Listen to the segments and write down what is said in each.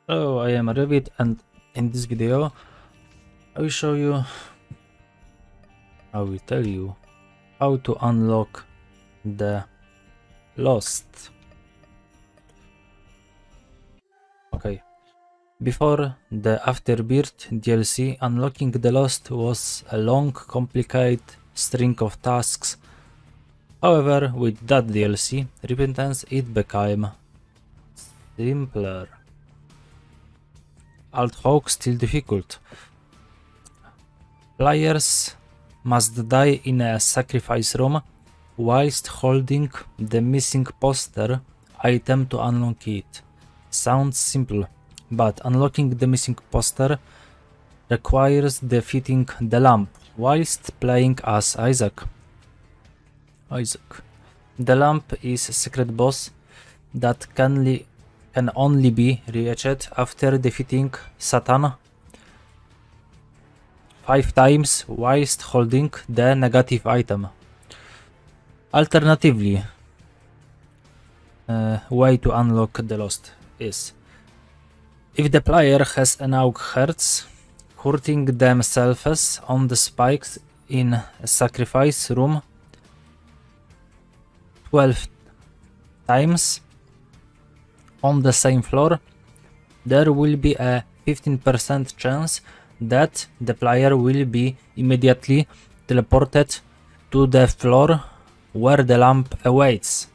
Hello, I am Revit, and in this video I will show you, I will tell you how to unlock the Lost. Okay, before the Afterbirth DLC, unlocking the Lost was a long, complicated string of tasks. However, with that DLC, Repentance, it became simpler. Although still difficult. Players must die in a sacrifice room whilst holding the missing poster item to unlock it. Sounds simple, but unlocking the missing poster requires defeating the lamp whilst playing as Isaac. The lamp is a secret boss that can only be reached after defeating Satan 5 times whilst holding the negative item. Alternatively, way to unlock the Lost is, if the player has enough hearts, hurting themselves on the spikes in a sacrifice room 12 times on the same floor, there will be a 15% chance that the player will be immediately teleported to the floor where the lamp awaits.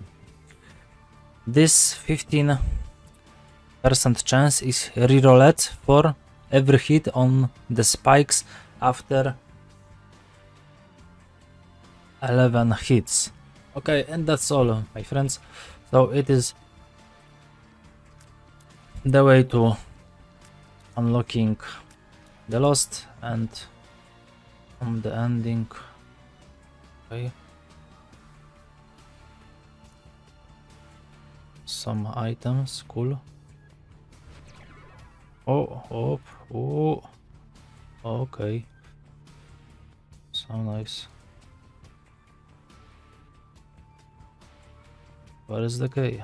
This 15% chance is rerolled for every hit on the spikes after 11 hits. Okay, and that's all, my friends. So it is the way to unlocking the Lost, and on the ending, okay, some items, cool. Oh, okay, so nice. Where is the key?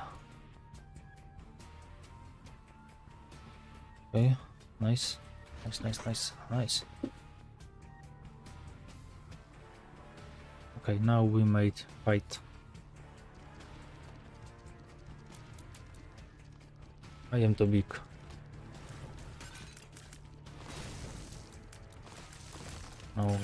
Okay, nice. Nice. Okay, now we made fight. I am too big. No.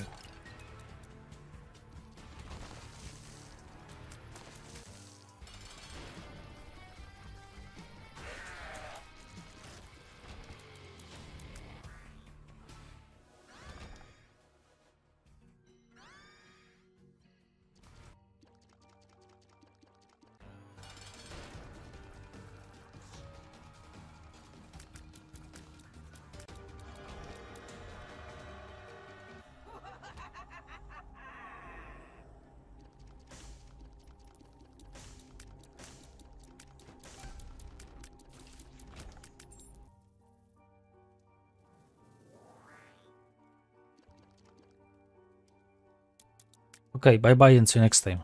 Okay, bye bye and see you next time.